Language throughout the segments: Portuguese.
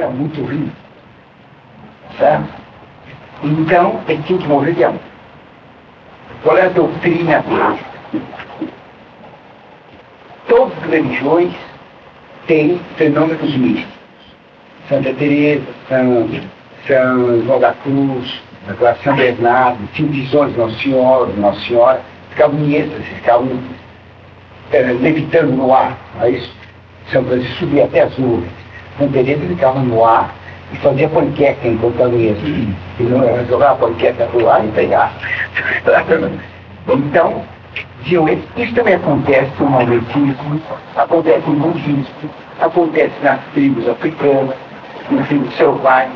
era muito rico, certo? Então, ele tinha que morrer de amor. Qual é a doutrina dele? Todas as religiões têm fenômenos místicos. Santa Teresa, São João da Cruz, São Bernardo, tinham visões de Nossa Senhora, ficavam em êxtase, ficavam levitando no ar. Aí São Francisco subia até as nuvens. Santa Teresa ficava no ar e fazia panqueca enquanto ela ia. E não jogar a panqueca pro ar e pegar. Então, isso também acontece no maometismo, acontece no budismo, acontece nas tribos africanas, nas tribos selvagens.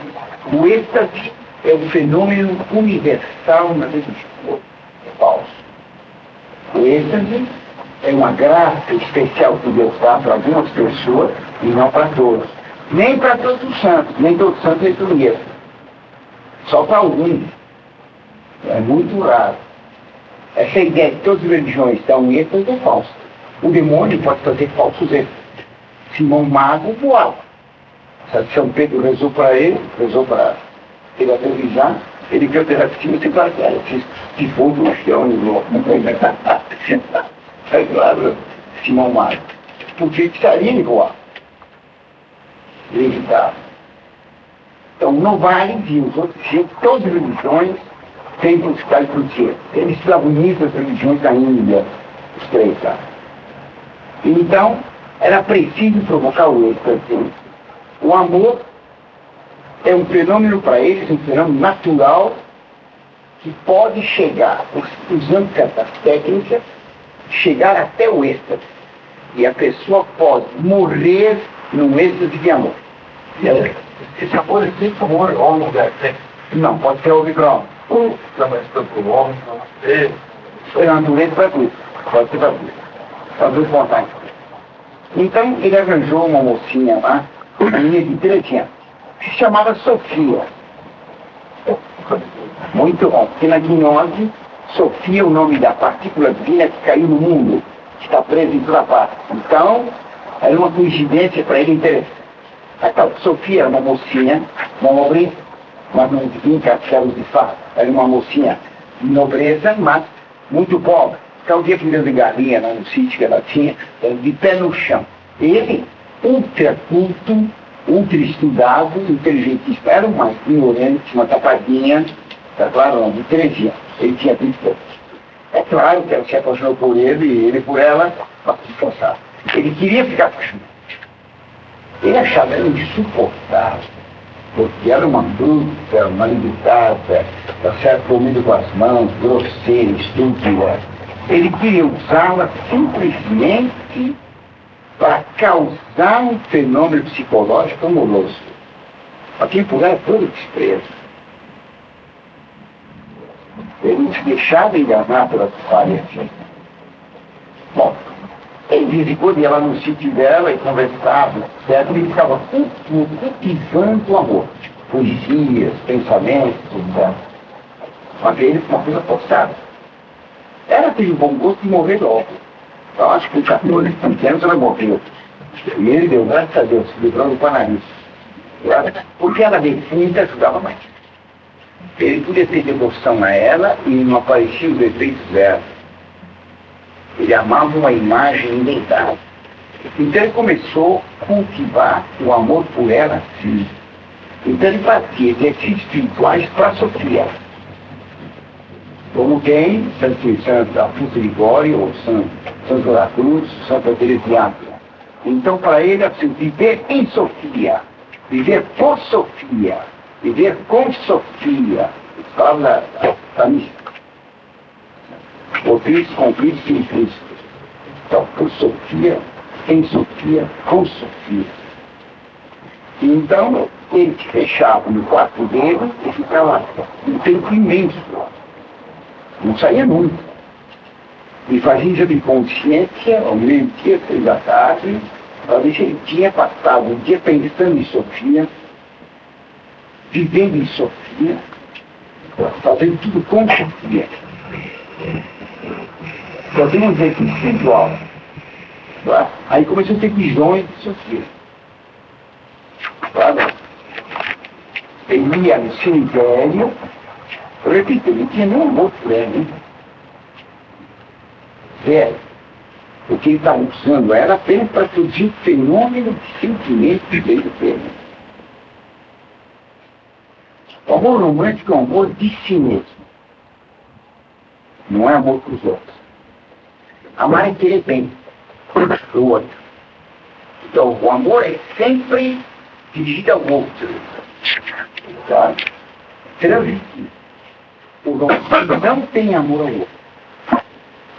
O êxtase é um fenômeno universal na religião. É falso. O êxtase é uma graça especial que Deus dá para algumas pessoas e não para todos. Nem para todos os santos, nem todos os santos entram em êxtase. Só para alguns. É muito raro. Essa ideia de todas as religiões estão em êxtase é falsa. O demônio pode fazer falsos êxtases. Simão Mago voava. São Pedro rezou para ele aterrissar, ele viu até lá de cima e para que foi do chão e voou. É claro, Simão Mago. Porque precisaria de voar. Levitar. Então, Novaes e os outros, todas as religiões têm buscado por quê? Eles protagonizam as religiões da Índia, os três, tá? Então, era preciso provocar o êxtase. O amor é um fenômeno para eles, um fenômeno natural, que pode chegar, usando certas técnicas, chegar até o êxtase. E a pessoa pode morrer num êxtase de amor. Esse amor é sempre amor ao lugar, né? Não, pode ser o micro. Mas tanto o homem, não sei. É a natureza para tudo. Pode ser para tudo. Para duas vontades. Então, ele arranjou uma mocinha lá, uma menina de 13 anos, que se chamava Sofia. Muito bom, porque na gnose, Sofia é o nome da partícula divina que caiu no mundo, que está presa em toda parte. Então, era uma coincidência para ele interessante. Então, Sofia era uma mocinha nobre, mas não tinha castelos de fato. Era uma mocinha de nobreza, mas muito pobre. Ficava o dia cuidando de galinha lá no sítio que ela tinha, de pé no chão. Ele, ultra culto, ultra estudado, inteligentíssimo, era uma ignorante, uma tapadinha, tá claro, de 13 anos. Ele tinha 20 anos. É claro que ela se apaixonou por ele e ele por ela, mas se forçava. Ele queria ficar apaixonado. Ele achava ela insuportável, porque era uma bruta, uma limitada, tá certo, comida com as mãos, grosseira, estúpida. Ele queria usá-la simplesmente para causar um fenômeno psicológico amoroso. A quem por ela todo desprezo. Ele não se deixava enganar pelas falhas. Bom, ele dizia quando ia lá no sítio dela e conversava, certo? Ele ficava cultivando o amor. Poesias, pensamentos, etc. Mas ele foi uma coisa forçada. Ela teve o bom gosto de morrer logo. Eu acho que com 14, 15 anos ela morreu. E ele deu, graças a Deus, se livrou do panarista. Porque ela definida ajudava mais. Ele podia ter devoção a ela e não aparecia os efeitos dela. Ele amava uma imagem inventada. Então ele começou a cultivar o amor por ela, sim. Então ele fazia exercícios espirituais para Sofia. Como tem Santa Afonso de Ligório, ou Santo da Cruz, Santa Teresa de Ávila. Então para ele é preciso viver em Sofia, viver por Sofia, viver com Sofia. Palavra da mística. O Cristo com Cristo e em Cristo. Então, por Sofia, em Sofia, com Sofia. Então, ele se fechava no quarto dele e ficava lá um tempo imenso. Não saía nunca. E fazia exame de consciência, ao meio-dia, 3 da tarde, para ver se ele tinha passado o dia pensando em Sofia, vivendo em Sofia, fazendo tudo com Sofia. Fazendo um exercício espiritual. Aí começou a ter visões de Sofia. ele ia no cemitério, eu repito, ele tinha nenhum amor por ela, hein? Zero. O que ele estava usando era apenas para produzir um fenômeno de sentimento dentro dele. O amor romântico é um amor de si mesmo. Não é amor para os outros. Amar é querer bem para o outro. Então, o amor é sempre dirigido ao outro. Tá? O romântico não tem amor ao outro.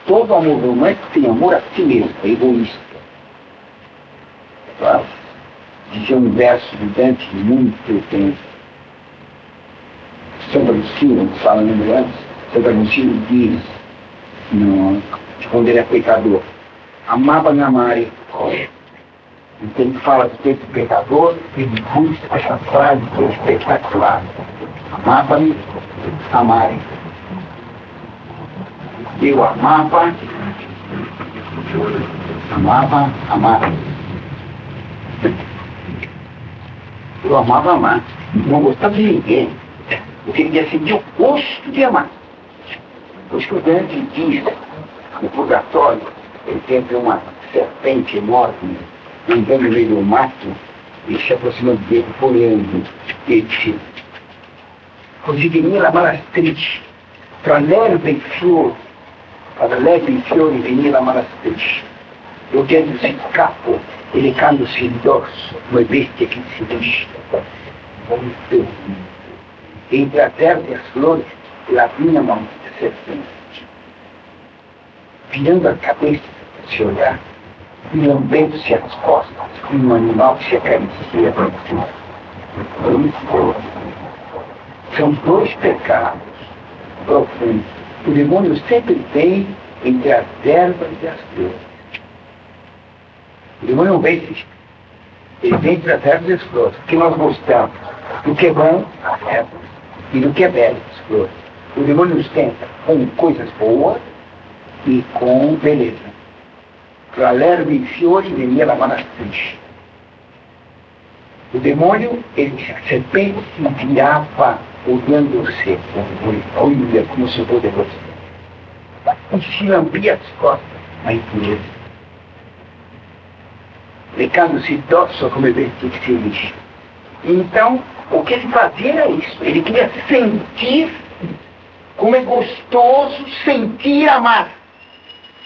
Todo amor romântico tem amor a si mesmo, é egoísta. Tá? Dizia um verso do Dante muito tempo. São Agostinho, falando antes, São Agostinho diz, quando ele é pecador, amava-me amare. Então ele fala do tempo pecador e depois essa frase que é espetacular. Amava-me amare. Eu amava, amar. Eu amava amar. Não gostava de ninguém. Eu queria sentir o gosto de amar. O estudante diz, no purgatório, ele tem uma serpente enorme, andando no meio do mato, e se aproximando dele, folheando. Ele disse, così veniva malastrice, tra l'erba e il fiore, para leve il fiore veniva malastrice, rodendosi il capo e lecandosi il dorso, come bestia che si disce, vomitando. Entre as ervas e as flores, ela vinha uma serpente, virando a cabeça para se olhar, e lambendo-se as costas, como um animal que se acaricia para cima. São dois pecados profundos. O demônio sempre tem entre as ervas e as flores. O demônio não vem existir. Ele vem entre as ervas e as flores. Porque nós gostamos do que é bom, as ervas, e do que é belo, as flores. O demônio nos tenta com coisas boas e com beleza. Tra l'erba e il fiore venia la malastrice. O demônio, a serpente se virava olhando você, olha como sou poderoso. E se lambia as costas, a impureza. Lecando-se dorso como vestir que se lixa. Então, o que ele fazia era isso. Ele queria sentir como é gostoso sentir amar.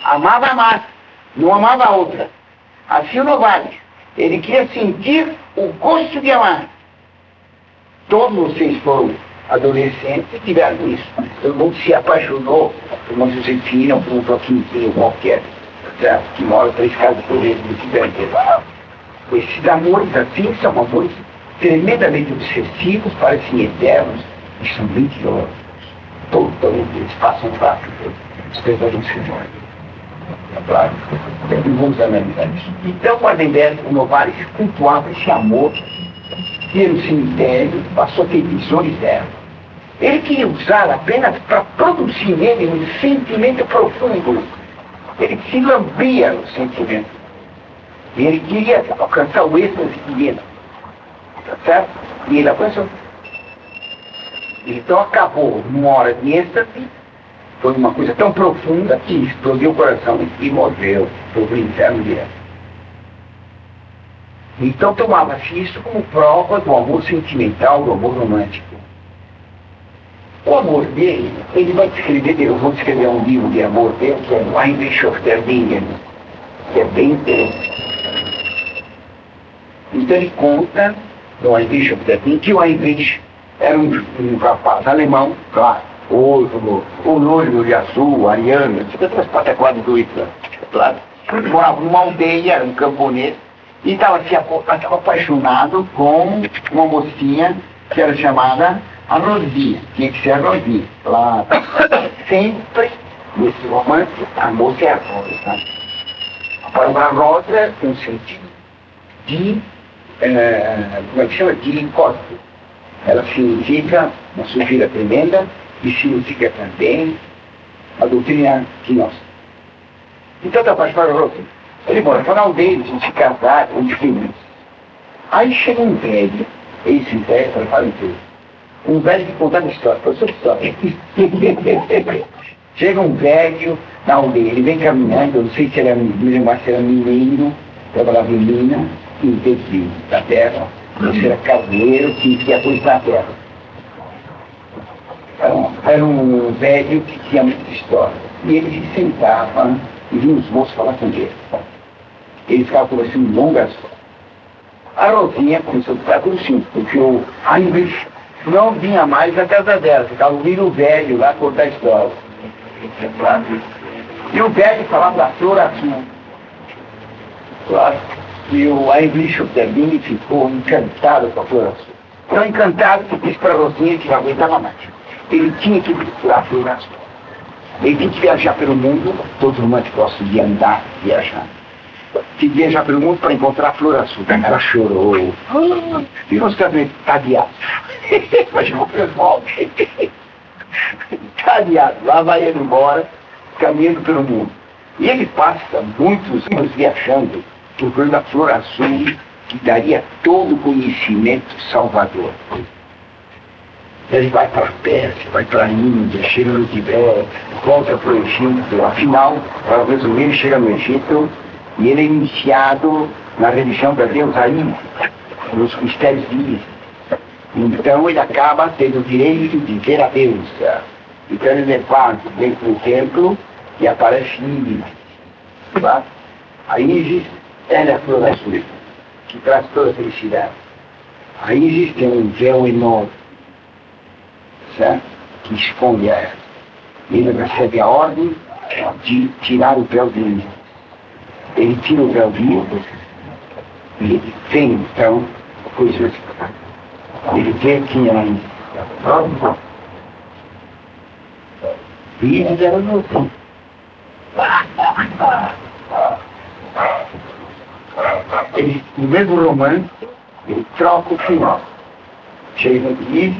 Amava amar, não amava a outra. Assim não vale. Ele queria sentir o gosto de amar. Todos vocês foram adolescentes e tiveram isso. Todo mundo se apaixonou por uma Josefina ou por um Joaquimzinho qualquer, certo? Que mora 3 casas por ele, não tiveram. Esses amores assim são amores tremendamente obsessivos, parecem eternos e são mentirosos. Totalmente, eles passam rápido. As pessoas não se morrem. É claro. Não vamos analisar isso. Então, Guardenberg, o Novares, cultuava esse amor, ia no cemitério, passou a ter visões dela. Ele queria usar apenas para produzir nele um sentimento profundo. Ele se lambia no sentimento. E ele queria alcançar o êxtase divino. Tá certo? E ele alcançou. Então acabou numa hora de êxtase, foi uma coisa tão profunda que explodiu o coração e morreu, foi pro inferno direto. Então tomava-se isso como prova do amor sentimental, do amor romântico. O amor dele, ele vai descrever, eu vou descrever um livro de amor dele, que é o Heinrich of der Bingen, que é bem interessante. Então ele conta do Heinrich of der Bingen, que o Heinrich era um rapaz alemão, claro, o loiro de azul, ariano, todas as pataquadas do Hitler, claro. Ele morava numa aldeia, era um camponês, e estava apaixonado com uma mocinha que era chamada a Rosinha, tinha que ser a Rosinha, claro. Sempre, nesse romance, a moça é a rosa, tá? A palavra rosa tem um sentido de, como é que chama? De encosto. Ela significa uma sujeira tremenda e significa também a doutrina de nós. Então está apaixonado por Rosinha. Ele morava na aldeia, eles vão se casar, com filhos. Aí chega um velho, esse velho, para falar inteiro. Um velho que contava história, professor de história. Chega um velho na aldeia, ele vem caminhando, eu não sei se era, se era mineiro, trabalhava em mina, em vez da terra, ou se era caseiro, que ia coisar a terra. Era um velho que tinha muita história. E ele se sentava e vinha os moços falar com ele. Ele ficava conversando longas horas. A Rosinha começou a ficar por cima, porque o Heinrich não vinha mais na casa dela, ficava ouvindo o velho lá contar a história. E o velho falava da flor azul. Claro. E o Heinrich Otterding ficou encantado com a flor azul. Tão encantado que disse para a Rosinha que não aguentava mais. Ele tinha que procurar a flor azul. Ele tinha que viajar pelo mundo, todo romântico gosta de andar, viajar. Tinha que viajar pelo mundo para encontrar a flor azul. Ela chorou. E nós também, tadeado. Mas o pessoal, tadeado. Lá vai ele embora, caminhando pelo mundo. E ele passa muitos anos viajando, procurando a flor azul, que daria todo o conhecimento salvador. Ele vai para a Pérsia, vai para a Índia, chega no Tibete, volta para o Egito. Afinal, para resumir, chega no Egito e ele é iniciado na religião da deusa Ísis, nos mistérios de Ísis. Então ele acaba tendo o direito de ver a deusa. Então ele levanta dentro do templo e aparece Ísis. Tá? A Ísis, ela é a flor azul, que traz toda a felicidade. A Ísis tem um véu enorme, certo? Que esconde a ela. Ele recebe a ordem de tirar o véu de Ísis. Ele tira o véu de Ísis e ele vem então coisas. Ele vê quem era Ísis. Ísis era novinho. Ele, no mesmo romance, ele troca o final. Chega no Ísis,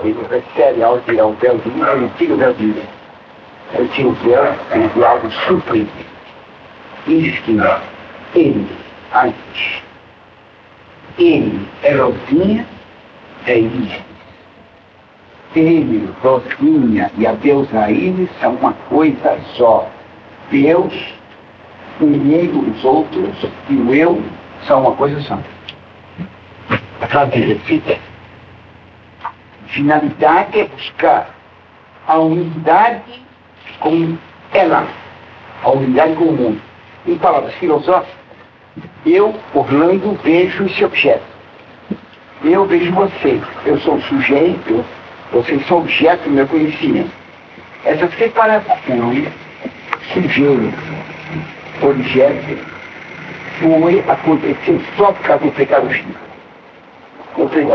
ele recebe a ordem de tirar o véu de Ísis, ele tira o véu de Ísis. Ele tira o véu, ele vê algo surpreendente. Diz que ele, antes, ele é Rosinha, é Ísis. Ele, Rosinha e a deusa Ísis são uma coisa só. Deus, o mundo, os outros e o eu são uma coisa só. A finalidade é buscar a unidade com ela, a unidade com o mundo. Em palavras filosóficas, eu, Orlando, vejo esse objeto. Eu vejo você. Eu sou o sujeito, vocês são objeto do meu conhecimento. Essa separação, sujeito, objeto, foi acontecer só por causa do pecado final.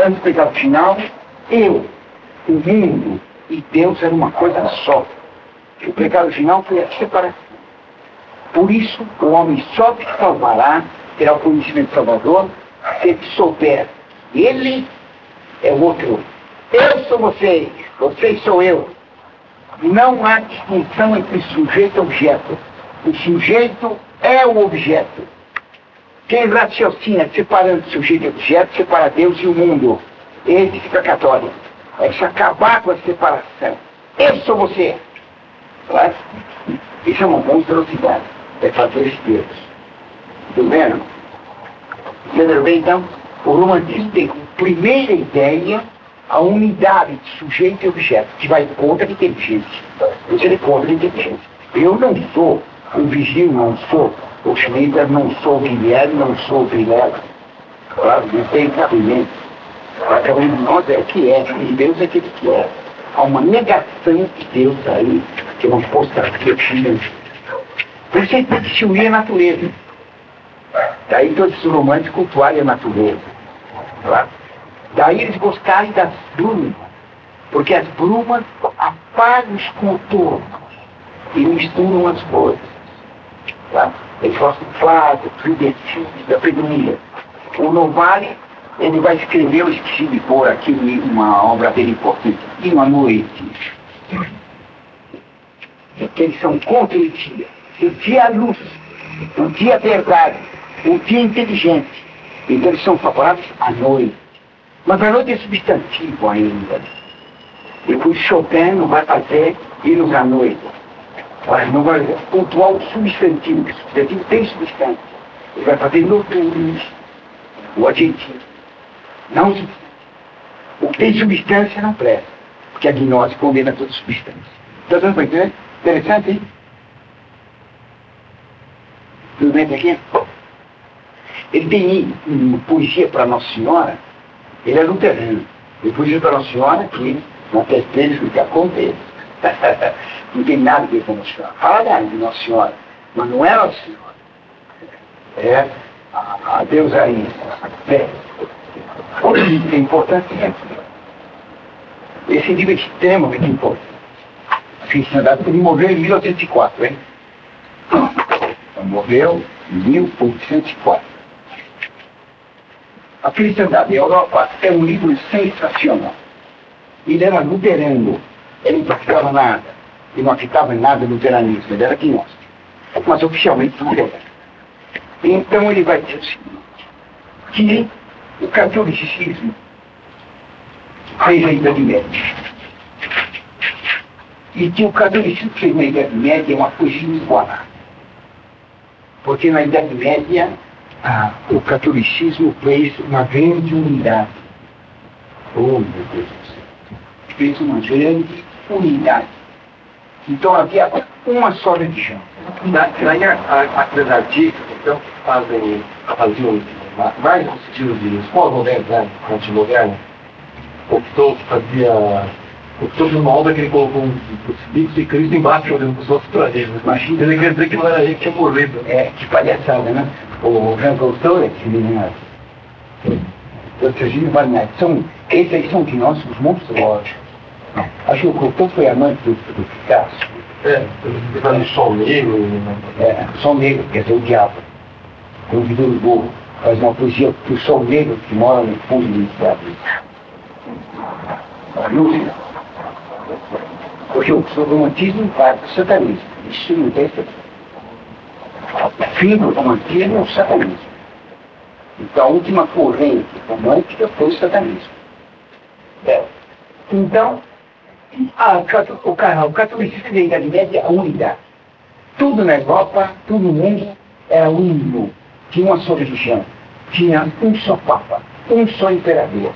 Antes do pecado final, eu, o mundo e Deus eram uma coisa só. O pecado final foi a separação. Por isso, o homem só se salvará, terá o conhecimento salvador, se ele souber. Ele é o outro. Eu sou vocês, vocês sou eu. Não há distinção entre sujeito e objeto. O sujeito é o objeto. Quem raciocina separando sujeito e objeto, separa Deus e o mundo. Esse fica católico. É se acabar com a separação. Eu sou você. Claro? Isso é uma monstruosidade. É fazer Deus. Tudo bem? Entendeu bem, então? O romantismo tem como primeira ideia a unidade de sujeito e objeto, que vai contra a inteligência. Isso é contra a inteligência. Eu não sou o Vigil, não sou o Schmieder, não sou o Guilherme, não sou o Vilela. Claro, não tem cabimento. Cada um de nós é o que é, e Deus é aquele que é. Há uma negação de Deus aí, que nós postamos aqui, eu tinha. Por isso ele tem que se unir à natureza. Daí todos os românticos cultuarem a natureza. Claro. Daí eles gostarem das brumas, porque as brumas apagam os contornos e misturam as cores. Claro. Eles gostam do Flávio, do Decide, da Pedonia. O Novale, ele vai escrever, eu esqueci de pôr aqui uma obra dele importante, e uma noite. Porque eles são contra o dia. O dia é a luz, o dia é a verdade, o dia é inteligente. Então eles são favoráveis à noite. Mas a noite é substantivo ainda. Depois Chopin não vai fazer hinos à noite. Não vai pontuar o substantivo, porque o substantivo tem substância. Ele vai fazer noturnos, o adjetivo. Não substância. O que tem substância não presta, porque a gnose condena toda substância. Está dando para entender? Interessante, hein? Tudo bem até aqui? Ele tem uma poesia para Nossa Senhora, ele é luterano. Ele poesia para Nossa Senhora que não tem deles do que acontece. Não tem nada a ver com Nossa Senhora. Fala de Nossa Senhora, mas não é Nossa Senhora. É a deusa aí. Outro livro que é importante é esse livro é extremamente importante. A cristandade, ele morreu em 1804, hein? Ele morreu em 1804. A Cristandade da Europa é um livro sensacional. Ele era luterano, ele não praticava nada, ele não acreditava em nada do luteranismo, ele era gnóstico, mas oficialmente luterano. Então ele vai dizer o seguinte, que o catolicismo fez a Idade Média. E que o catolicismo fez na Idade Média é uma coisa inigualável. Porque na Idade Média o catolicismo fez uma grande unidade. Oh, meu Deus do céu. Fez uma grande unidade. Então havia uma só religião. Daí as artistas, então, faziam mais no estilo de pós-moderno, né? Anti-moderno. Optou de uma obra que ele colocou um crucifixo de Cristo embaixo olhando para os outros planetas. Imagina, ele quer dizer que não era ele que tinha morrido. Que palhaçada, né? O Jean Cocteau, esse menino, o Serginho Barnett, esses aí são gnósticos monstruosos. Acho que o Cocteau foi amante do Picasso. Ele faz sol negro. Sol negro, quer dizer, o diabo. O Vitor Hugo faz uma poesia do sol negro que mora no fundo do inferno. Lúcido. Porque o romantismo parte do satanismo. Isso não tem certeza. O fim do romantismo é o satanismo. Então a última corrente romântica foi o satanismo. Então, o catolicismo da Idade Média é a unidade. Tudo na Europa, tudo no mundo era uno. Tinha uma só religião. Tinha um só Papa, um só imperador.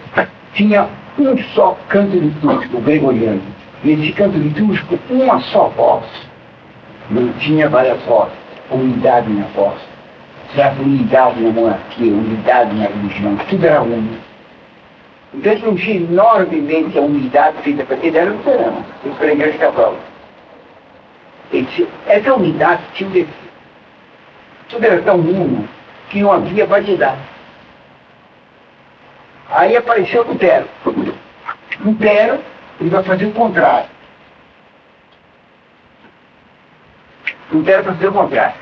Tinha um só canto litúrgico gregoriano. Nesse canto litúrgico, uma só voz. Não tinha várias vozes. Unidade na voz. Certo? Unidade na monarquia, unidade na religião. Tudo era uno. Então ele elogia enormemente a unidade feita para ele. Era luterano, ele foi a Igreja Católica. Ele disse, essa unidade tinha um defeito. Tudo era tão uno que não havia variedade. Aí apareceu Lutero. Lutero, ele vai fazer o contrário. Lutero vai fazer o contrário.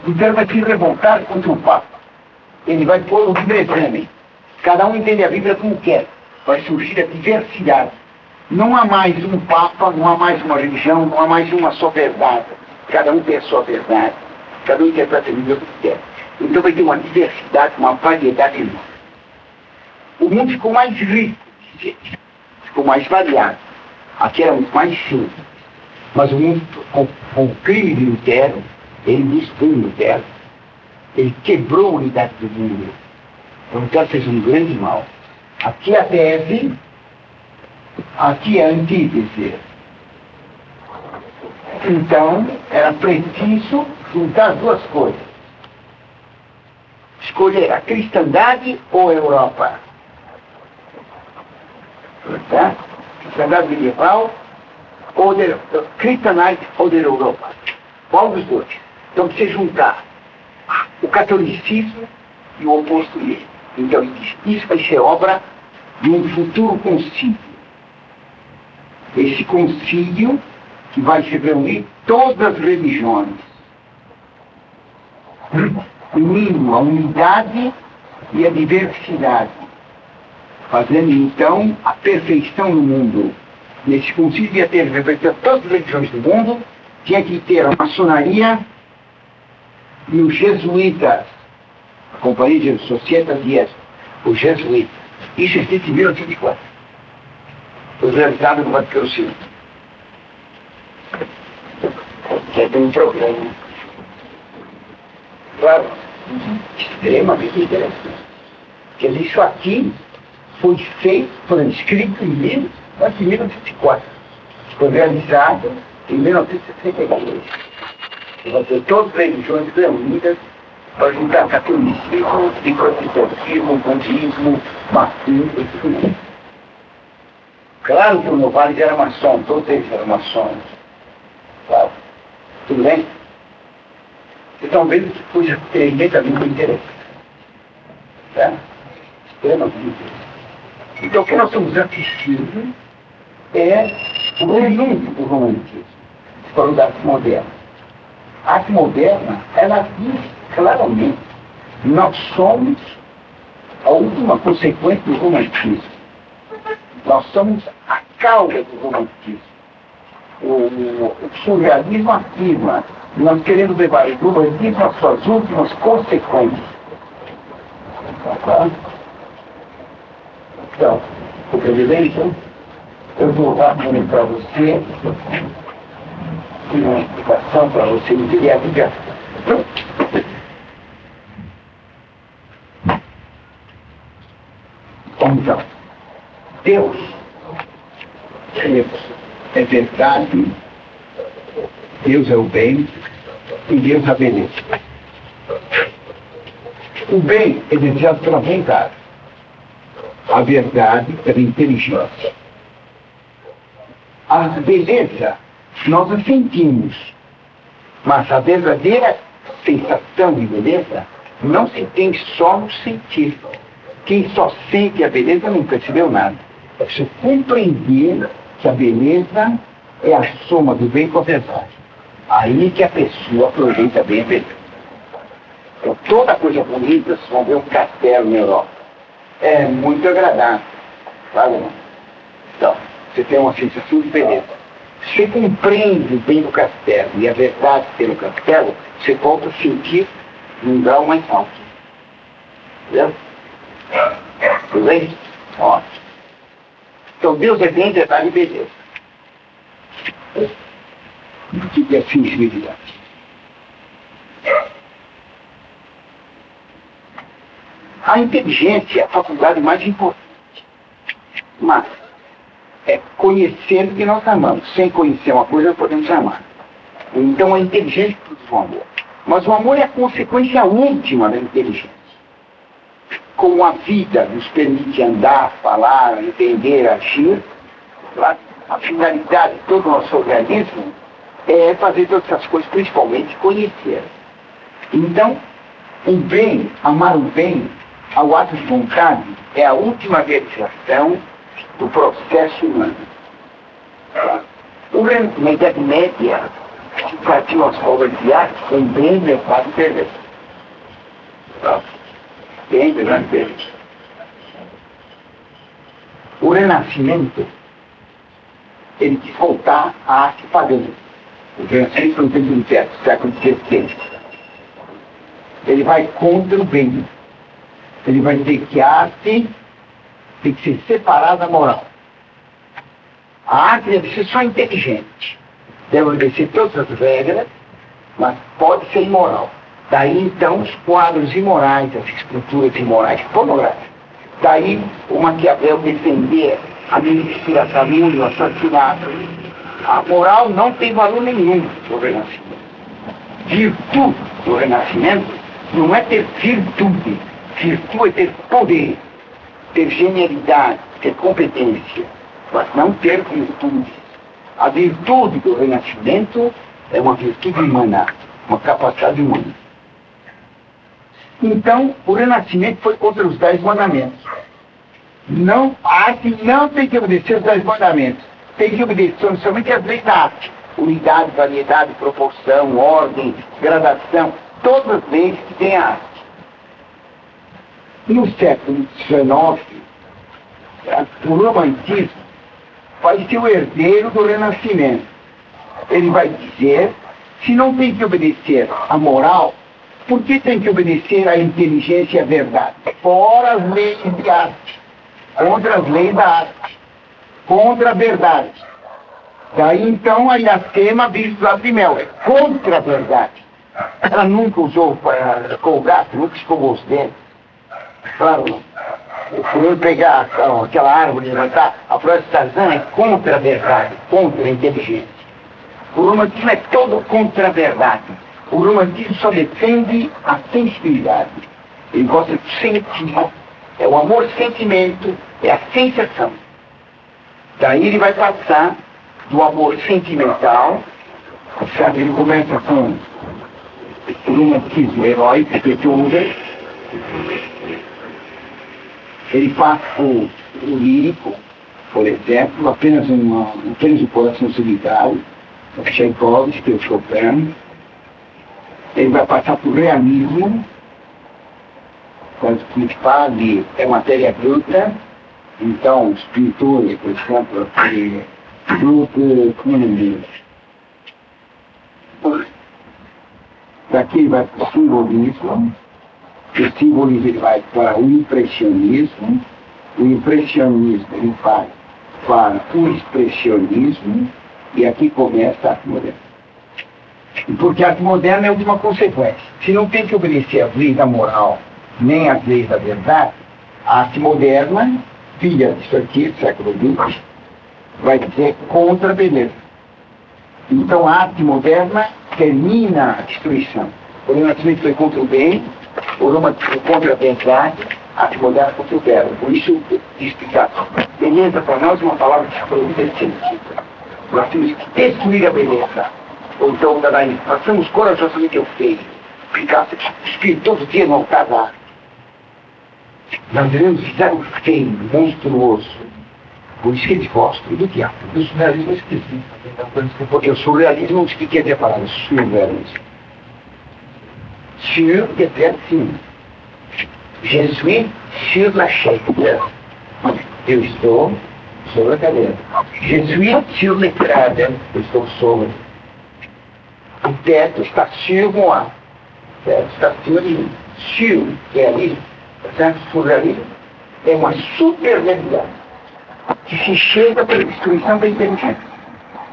Lutero vai se revoltar contra o Papa. Ele vai pôr o livre-exame. Cada um entende a Bíblia como quer. Vai surgir a diversidade. Não há mais um Papa, não há mais uma religião, não há mais uma só verdade. Cada um tem a sua verdade. Cada um interpreta a Bíblia como quer. Então vai ter uma diversidade, uma variedade enorme. O mundo ficou mais rico, ficou mais variado. Aqui era muito mais simples. Mas o mundo, com o crime de Lutero, ele destruiu Lutero. Ele quebrou a unidade do mundo. Então Lutero fez um grande mal. Aqui é a tese, aqui é a antítese. Então, era preciso juntar duas coisas. Escolher a cristandade ou a Europa. Tá? Cristandade medieval ou Christianite ou da Europa. Qual dos dois? Então precisa juntar o catolicismo e o oposto dele. Então ele diz, isso vai ser obra de um futuro concílio. Esse concílio que vai se reunir todas as religiões, unindo a unidade e a diversidade, fazendo então a perfeição no mundo. Nesse concílio ia ter representado todas as religiões do mundo, tinha que ter a maçonaria e os jesuítas, a Companhia de Societas Dias, os jesuítas. Isso existe em 1904. Foi realizado no Vaticano II. Que tem um problema. Claro, extremamente interessante. Quer dizer, isso aqui foi feito, foi escrito em 1904. Foi realizado em 1963. Vai ter todas as religiões reunidas para juntar catolicismo, protestantismo, budismo, marxismo e tudo mais. Claro que o Novaes era maçom, todos eles eram maçons. Claro. Tudo bem? Vocês estão vendo que coisa tremendamente interessante. Tá? Extremamente interessante. Então o que nós estamos assistindo é o renúncio do romantismo. Você falou da arte moderna. A arte moderna, ela diz claramente, nós somos a última consequência do romantismo. Nós somos a causa do romantismo. O surrealismo afirma, nós queremos levar o romantismo às suas últimas consequências. Então, o presidente, eu vou dar para você uma explicação para você entender a ligação. Então, Deus é verdade, Deus é o bem e Deus é a beleza. O bem é desejado pela vontade, a verdade pela inteligência. A beleza nós a sentimos, mas a verdadeira sensação de beleza não se tem só no sentir. Quem só sente a beleza não percebeu nada. É preciso compreender que a beleza é a soma do bem com a verdade. Aí que a pessoa aproveita bem a beleza. Então, toda coisa bonita, vocês vão ver um castelo na Europa. É muito agradável. Sabe? Então, você tem uma sensação de beleza. Você compreende o bem do castelo e a verdade pelo castelo, você volta a sentir num grau mais alto. Entendeu? Tudo bem? Ótimo. Então Deus é bem, verdade e beleza. O que é a sensibilidade? A inteligência é a faculdade mais importante. Mas é conhecer o que nós amamos. Sem conhecer uma coisa, podemos amar. Então a inteligência produz o amor. Mas o amor é a consequência última da inteligência. Como a vida nos permite andar, falar, entender, agir, a finalidade de todo o nosso organismo é fazer todas essas coisas, principalmente conhecer. Então, o bem, amar o bem, ao ato de vontade, é a última realização do processo humano. Na Idade Média, se faziam as obras de arte com bem levado e beleza. Bem levado e beleza. O Renascimento, ele quis voltar à arte pagã. O Renascimento foi um tempo do inverno, século XVI. Ele vai contra o bem. Ele vai dizer que a arte tem que ser separada da moral. A arte deve ser só inteligente. Deve obedecer todas as regras, mas pode ser imoral. Daí então os quadros imorais, as esculturas imorais pornográficas. Daí o Maquiavel defender a mentira, a calúnia, o assassinato. A moral não tem valor nenhum do Renascimento. Virtude do Renascimento não é ter virtude. Virtude é ter poder, ter genialidade, ter competência, mas não ter virtude. A virtude do Renascimento é uma virtude humana, uma capacidade humana. Então, o Renascimento foi contra os 10 mandamentos. Não, a arte não tem que obedecer os 10 mandamentos. Tem que obedecer somente as leis da arte. Unidade, variedade, proporção, ordem, gradação. Todas as leis que tem a arte. No século XIX, o romantismo vai ser o herdeiro do Renascimento. Ele vai dizer, se não tem que obedecer à moral, por que tem que obedecer à inteligência e à verdade? Fora as leis de arte. contra as leis da arte, contra a verdade. Daí então a Iracema vira o lado de mel, é contra a verdade. Ela nunca usou colgate, nunca escovou os dentes. Claro, por pegar aquela árvore e levantar, a floresta de Tarzan é contra a verdade, contra a inteligência. O romantismo é todo contra a verdade. O romantismo só defende a sensibilidade. Ele gosta de sentir. É o amor-sentimento, é a sensação. Daí ele vai passar do amor sentimental, sabe? Ele começa com o romantismo heróico, que tudo. Ele passa o lírico, por exemplo, apenas o coração solitário, o Tchaikovsky, o Chopin. Ele vai passar por realismo, quando o que fala de é matéria bruta. Então, os pintores, por exemplo, daqui ele vai para o simbolismo. O simbolismo ele vai para o impressionismo ele vai para o expressionismo, e aqui começa a arte moderna. Porque a arte moderna é a última consequência. Se não tem que obedecer às leis da moral, nem às leis da verdade, a arte moderna, filha disso aqui, do século XX, vai dizer contra a beleza. Então a arte moderna termina a destruição. O Renascimento foi contra o bem, o romantismo contra a verdade, a arte moderna contra o belo. Por isso, explicar. Beleza para nós é uma palavra que foi muito sentido. Nós temos que destruir a beleza. Ou então, passamos corajosamente ao feio. Picasso espírito todo dia no altar da arte. Nós devemos ficar o feio, monstruoso. Por isso que eles gostam do teatro. Do surrealismo esqueci. Porque o surrealismo, o que quer dizer a palavra surrealismo? Sur quer dizer assim. Je suis sur la chaise. Eu estou sobre a cadeira. Je suis sur l'estrade. Eu estou sobre. O teto está sur moi. O teto está acima de mim. Sur, realismo, certo? Surrealismo é uma super realidade que se chega pela destruição da inteligência.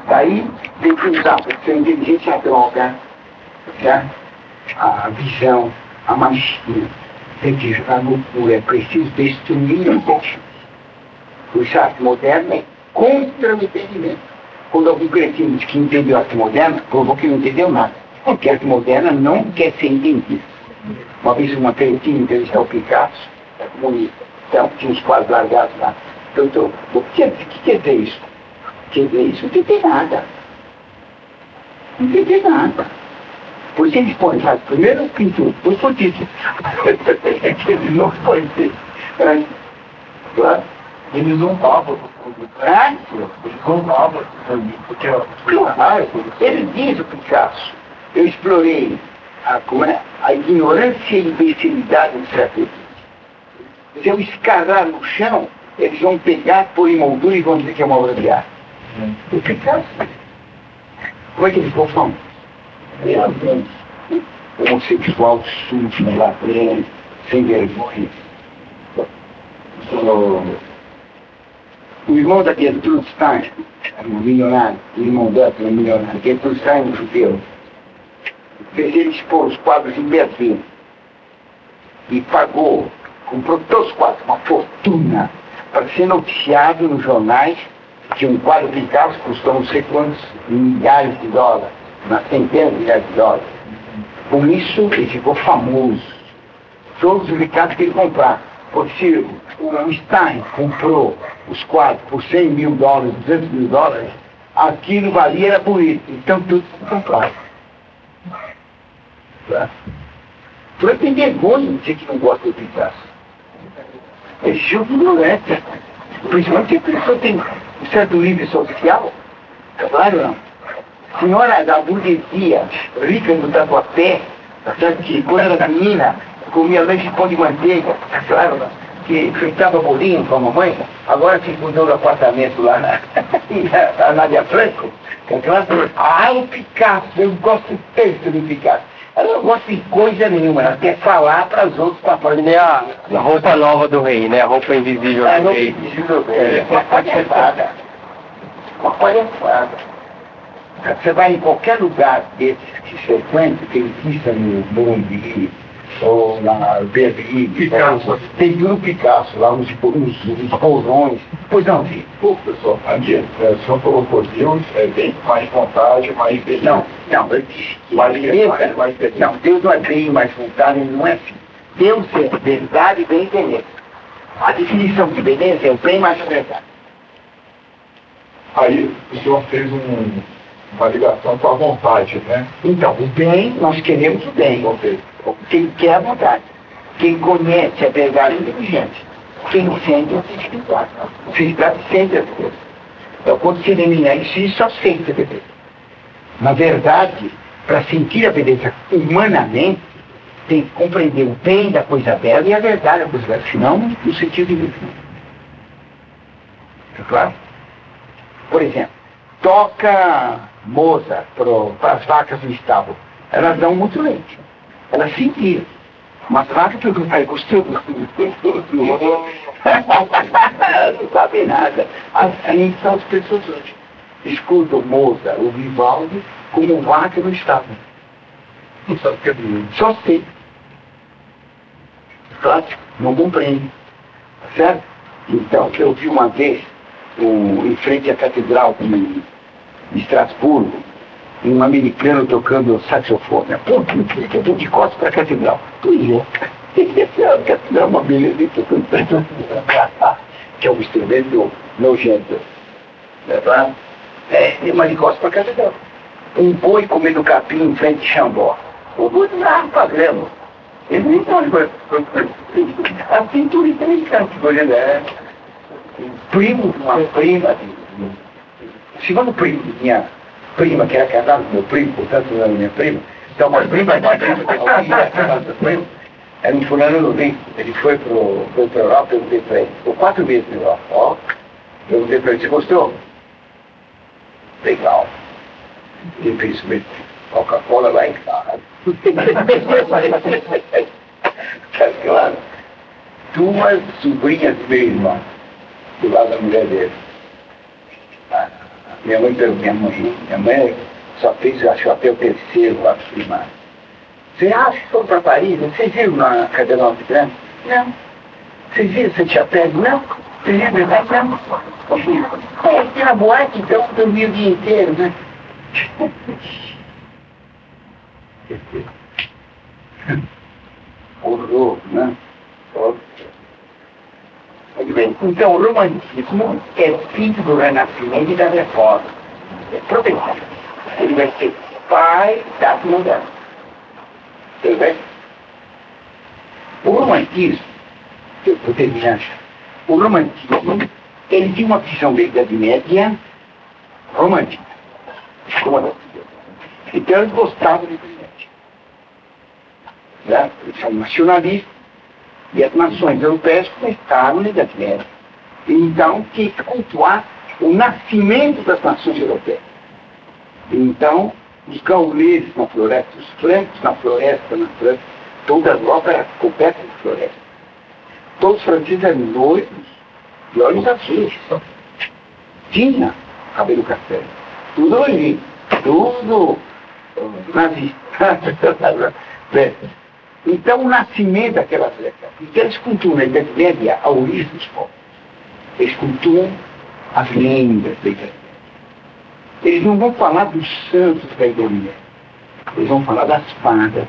Daí tem que usar a inteligência, a droga, certo? A visão, a magia, tem que jogar a loucura. É preciso destruir a inteligência. O arte moderno é contra o entendimento. Quando algum cretino diz que entendeu a arte moderna, provou que não entendeu nada. Porque a arte moderna não quer ser entendida. Uma vez uma cretina entrevistou o Picasso, é comunista, então tinha uns quadros largados lá. Então, o que quer dizer isso? Quer dizer isso? Não entender nada. Não entender nada. Por isso eles põem, sabe, primeiro o pintor, depois o político. Eles não põem isso. Claro. Eles não topam. Eles não topam. Porque ele diz o Picasso, eu explorei a ignorância e a imbecilidade do século XX. Se eu escarrar no chão, eles vão pegar, pôr em moldura e vão dizer que é uma obra de arte. O Picasso, como é que ele ficou famoso? Homossexual, sujo, ladrão, sem vergonha. O irmão da Gertrude Stein, um milionário, o irmão dela era um milionário, Gertrude Stein, um judeu, fez ele expor os quadros em Berlim e pagou, comprou todos os quadros, uma fortuna, para ser noticiado nos jornais que um quadro de Picasso custou não sei quantos milhares de dólares, umas centenas de milhares de dólares. Com isso, ele ficou famoso. Todos os recados que ele comprava. Porque se o Stein comprou os quadros por 100 mil dólares, 200 mil dólares, aquilo valia era por isso. Então tudo se comprava. Por tem vergonha de dizer que não gosta do Picasso. É chuva ignorante. Principalmente se a pessoa tem um certo livre social. Claro não. Senhora da burguesia, rica no Tatuapé, que quando era menina, comia leite de pão de manteiga, claro, que fritava bolinho com a mamãe, agora se mudou no apartamento lá na Nádia Franco, o Picasso, eu gosto tanto do Picasso. Ela não gosta de coisa nenhuma, ela quer falar para os outros para falar. Nem a roupa nova do rei, né? A roupa invisível A do roupa rei. invisível do rei. Uma palhaçada. Uma palhaçada. Você vai em qualquer lugar desses que frequenta, que exista no Morumbi, ou na Berlim, Picasso, tem tudo Picasso, lá nos porões. Pois não, filho. Pô, pessoal, o senhor colocou Deus, bem mais vontade, mais beleza. Não, eu disse que Mais Deus, beleza. não, Deus não é bem mais vontade, ele não é assim. Deus é verdade e bem beleza. A definição de beleza é o bem mais verdade. Aí o senhor fez uma ligação com a vontade, né? Então, o bem, nós queremos o bem. Ok. Quem quer a vontade. Quem conhece a verdade é inteligente. Quem sente é sensibilidade. A sensibilidade sente as coisas. Então, quando se elimina isso, só sente a beleza. Na verdade, para sentir a beleza humanamente, tem que compreender o bem da coisa bela e a verdade da coisa bela. Senão, não sentido nenhum. É claro? Por exemplo, toca Mozart para as vacas no estábulo. Elas dão muito leite. Elas sentiram. Mas vacas que pai gostou. Não sabe nada. Assim são as pessoas hoje. Escutam Mozart, o Vivaldi, como vaca no estábulo. Não sabe o que é bonito. Só sei. Clássico, não compreende. Certo? Então, eu vi uma vez, em frente à catedral de Estrasburgo, um americano tocando saxofone. Pô, que eu tô de costas para a catedral. Pois é. A catedral é uma beleza de tocando saxofone. Que é um instrumento nojento. Mas de costas para a catedral. Um boi comendo capim em frente de Xambó. O boi não dá para grama. Ele nem pode. A pintura interessante, olhando, primo de uma prima, segundo primo de minha prima, que era casada com meu primo, portanto não era minha prima, então uma prima da prima, que era casada com meu primo, era um fulano no Rio, ele foi para a Europa, eu perguntei para ele, ficou 4 meses na Europa, ó, eu perguntei para ele, você gostou? Legal. Ele fez Coca-Cola lá em casa. Claro. 2 sobrinhas do meu irmão, do lado da mulher dele. Minha mãe só fez, acho, até o terceiro lá do primário. Você acha que foram para Paris? Vocês viram na Catedral de Trânsito? Não. Vocês viram Saint-Chapelle? Não. Vocês viram verdade? Não. Tem uma boate, então, dormiu o dia inteiro, né? Horror, né? Muito bem. Então, o romantismo é filho do Renascimento e da Reforma. É protestante. Ele vai ser pai das modernas. Entendeu? O romantismo, eu vou terminar já. O romantismo, ele tinha uma visão da Idade Média romântica. Então, eles gostavam de Idade Média. Eles são nacionalistas. E as nações europeias começaram na Idade Média. Então, tinha que cultuar o nascimento das nações europeias. Então, os gauleses na floresta, os francos na floresta, na França, toda a Europa era coberta de floresta. Todos os franceses eram loiros, de olhos azuis. Tinha cabelo café. Tudo ali. Tudo nazista. Então, o nascimento daquelas letras. Então, eles cultuam na Idade Média a origem dos povos. Eles cultuam as lendas da Idade Média. Eles não vão falar dos santos da Idade Média. Eles vão falar das fadas.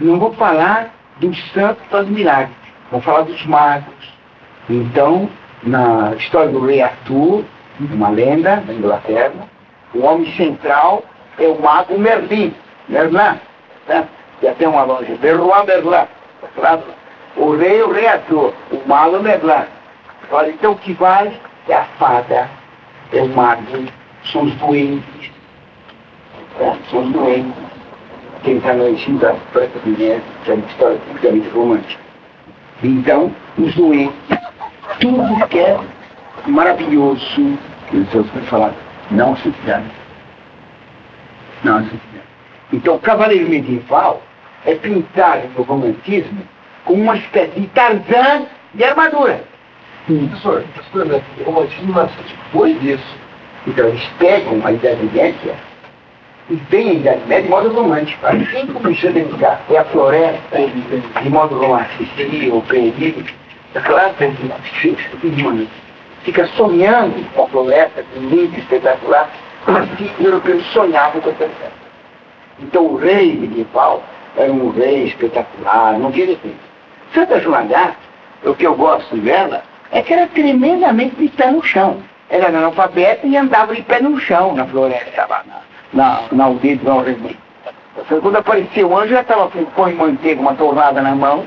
Não vão falar dos santos das milagres. Vão falar dos magos. Então, na história do rei Arthur, uma lenda da Inglaterra, o homem central é o mago Merlin. Merlin. Né? E até uma loja, Leroy Merlin. O rei Arthur, o mago Merlin. Olha, então o que vale é a fada, é o mago, são os doentes. São os doentes. Quem está no ensino da Branca de Neve, que é uma história tipicamente romântica. Então, os doentes, tudo que é maravilhoso, que os seus falar, não se fizeram. Não se fizeram. Então, o cavaleiro medieval é pintado no romantismo como uma espécie de Tarzan de armadura. Professor, o romantismo nasceu depois disso. Então, eles pegam a Idade Média e vêm a Idade Média de modo romântico. Assim como o Xandegar é a floresta de modo romântico, o período, é claro que fica sonhando com a floresta, com um lindo, espetacular, assim os europeus sonhavam com a floresta. Então o rei medieval era um rei espetacular, não queria dizer. Santa Joana d'Arc, o que eu gosto dela, é que era tremendamente de pé no chão. Ela era analfabeta e andava de pé no chão na floresta, lá na aldeia de São Remy. Quando apareceu o anjo, ela estava com pão e manteiga, uma torrada na mão,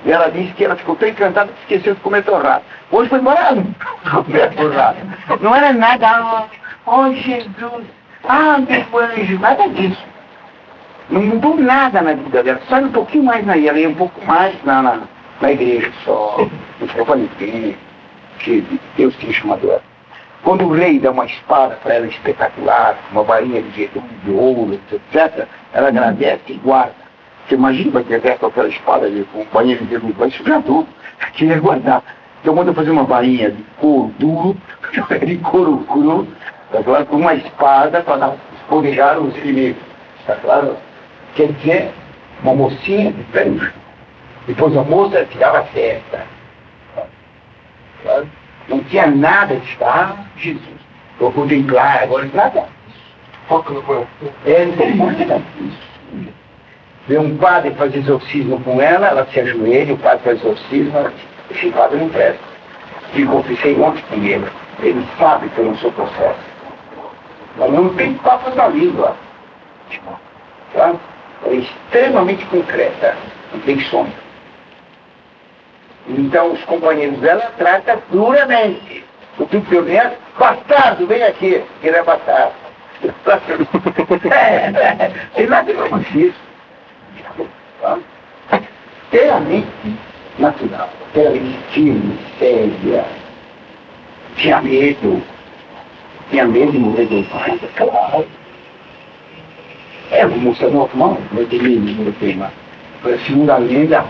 e ela disse que ela ficou tão encantada que esqueceu de comer torrada. Hoje foi embora, não comer torrada. Não era nada, oh Jesus, meu anjo, nada disso. Não mudou nada na vida dela, só um pouquinho mais na ela ia um pouco mais na igreja só. Não ficou para ninguém, que Deus tinha chamado ela. Quando o rei dá uma espada para ela espetacular, uma bainha de ouro, etc., ela agradece e guarda. Você imagina vai ter com aquela espada com bainha de ouro, vai sujar tudo, queria guardar. Então manda fazer uma bainha de couro duro, de couro cru, tá claro, com uma espada para espodejar os inimigos. Tá claro? Quer dizer, uma mocinha de pé no chão. Depois a moça tirava a testa. Claro? Não tinha nada de estar, Jesus. Vou contemplar, agora nada. Foco no corpo. Não tem nada disso. Vê um padre fazer exorcismo com ela se ajoelha, o padre faz exorcismo, ela diz, esse padre não presta. E confessei ontem com ele. Ele sabe que eu não sou processo. Mas não tem papas na língua. Tá? É extremamente concreta, não tem sonho. Então os companheiros dela tratam duramente. O que pergunta, bastardo, vem aqui, ele é bastardo. Tem nada de romantismo. Tá? Inteiramente natural, inteiramente firme, séria. Tinha medo de morrer do pai, claro. É uma moça normal, não tem nenhum tema. Segundo a lenda,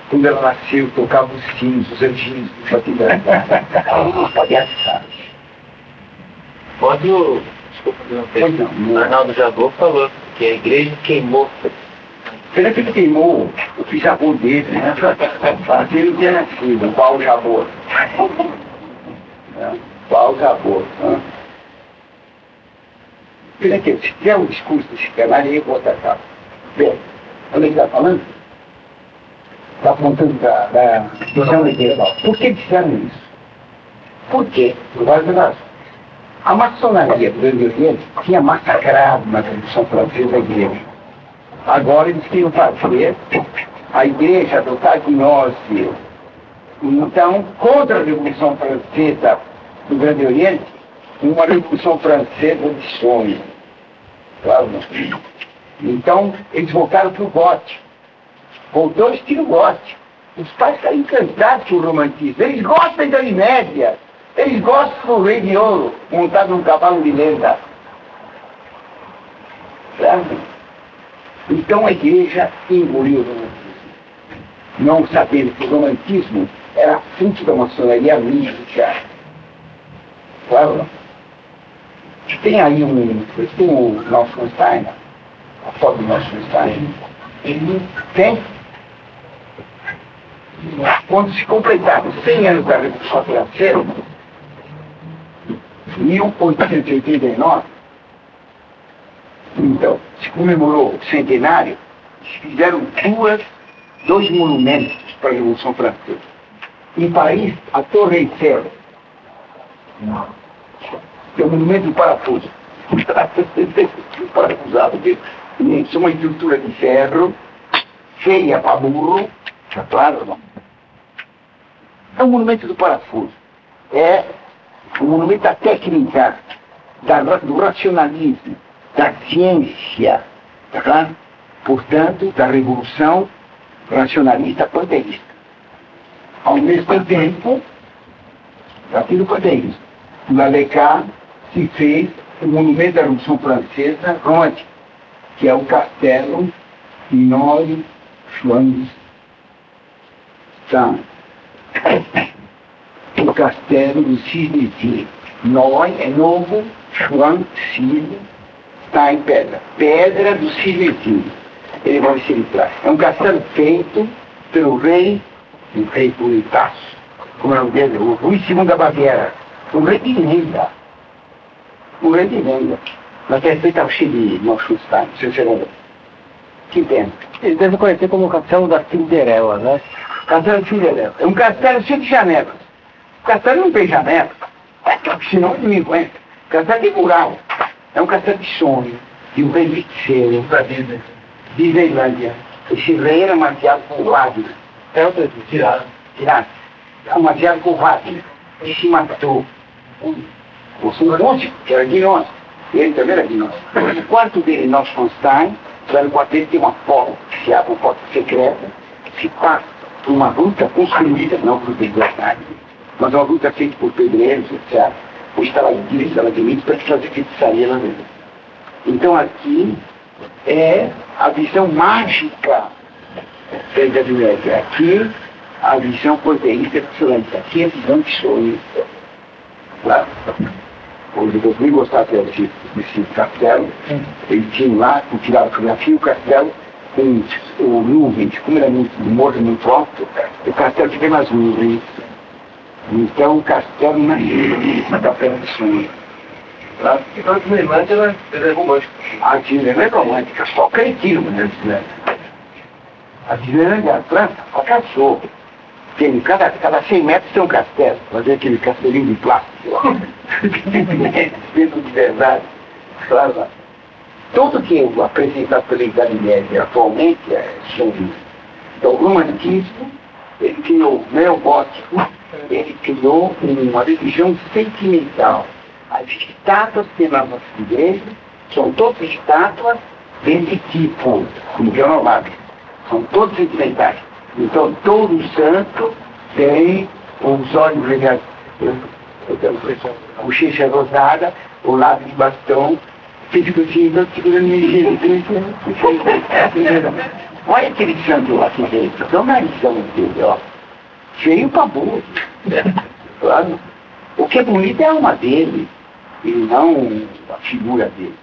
quando ela nasceu, tocava os sinos, os anjinhos do batidão. Pode achar. Desculpa, o Arnaldo Jabor falou que a igreja queimou. Será que ele queimou o bisavô dele, né? Assim ele tinha nascido, o Paulo Jabor. Paulo Jabor. Será que se tiver um discurso desse cenário, eu vou atacar. Bem, onde ele está falando? Está apontando da visão medieval. Por que disseram isso? Por quê? Por várias razões. A maçonaria do Grande Oriente tinha massacrado na Revolução Francesa a igreja. Agora eles queriam fazer a igreja adotar a gnose. Então, contra a Revolução Francesa do Grande Oriente, uma Revolução Francesa de sonho. Claro, não. Então, eles voltaram para o gótico. Voltou ao estilo gótico. Os pais ficaram encantados com o romantismo. Eles gostam da Idade Média. Eles gostam do Rei de Ouro, montado num cavalo de lenda. Certo? Então a igreja engoliu o romantismo. Não sabendo que o romantismo era fruto da maçonaria mística. Claro? Tem aí tem o Nelson Stein, a foto do Nelson Stein. Ele tem. Quando se completaram 100 anos da Revolução Francesa, 1889, então, se comemorou o centenário, fizeram dois monumentos para a Revolução Francesa. Em Paris, a Torre Eiffel, que é o monumento do parafuso. Parafusado, isso é uma estrutura de ferro, feia para burro, tá claro ou não? É o monumento do parafuso. É o monumento da técnica, do racionalismo, da ciência, tá claro? Portanto, da revolução racionalista panteísta. Ao mesmo tempo, daquilo panteísta, lá de cá se fez o monumento da Revolução Francesa romântica. que é o castelo Neuschwanstein. O castelo do Cisnezinho. Neu é novo, Schwanstein, está em pedra. Pedra do Cisnezinho. Ele vai se ilustrar. É um castelo feito pelo rei, o rei Bonifácio, como é o nome dele, o Rui II da Baviera, o rei de lenda. O rei de lenda. Mas é feito ao Chile, Neuschwanstein, se você lembra. Que pena. Ele deve conhecer como o Castelo da Cinderela, né? Castelo de Cinderela. É um castelo cheio de janelas. O castelo não tem janela, senão ele me aguenta. Castelo de mural. É um castelo de sonho, de um rei feiticeiro, de Islândia. Esse rei era marciado com Wagner. É outra tirada. Era marciado com Wagner. E se matou. O músico, que era de nós. Ele também era de nós. O quarto dele, Neuschwanstein, lá no quarto dele tem uma porta, que se abre uma porta secreta, que se passa por uma ruta construída, não por verdade, mas uma ruta feita por pedreiros, etc. Por estalagmites, para fazer feitiçaria lá dentro. Então aqui é a visão mágica da Idade Média. Aqui a visão politeísta do Silêncio. Aqui é a visão de sonho. Claro. Eu nem gostava desse castelo. Ele tinha lá, tirava fotografia, o castelo com nuvens. Como era muito morro muito alto, o castelo fica nas nuvens. Então o castelo na capela de sonho. Claro. Então a Disneyland ela é romântica. A Disneyland é romântica, só cretino, né? A Disneyland é a França, só caçou. Tem, cada 100 metros tem um castelo, fazer aquele castelinho de plástico. Feito de verdade. Claro. Tudo que é apresentado pela Idade Média atualmente são do romantismo, ele criou o neogótico, ele criou uma religião sentimental. As estátuas que nós igrejas são todas estátuas desse tipo, como Leonardo. São todos sentimentais. Então todo santo tem os olhos regados, bochecha rosada, o lábio de bastão, físico assim, segurando energia. Olha aquele santo lá aqui dentro, dá um narizão dele, ó. Feio pra burro. Claro. O que é bonito é a alma dele, e não a figura dele.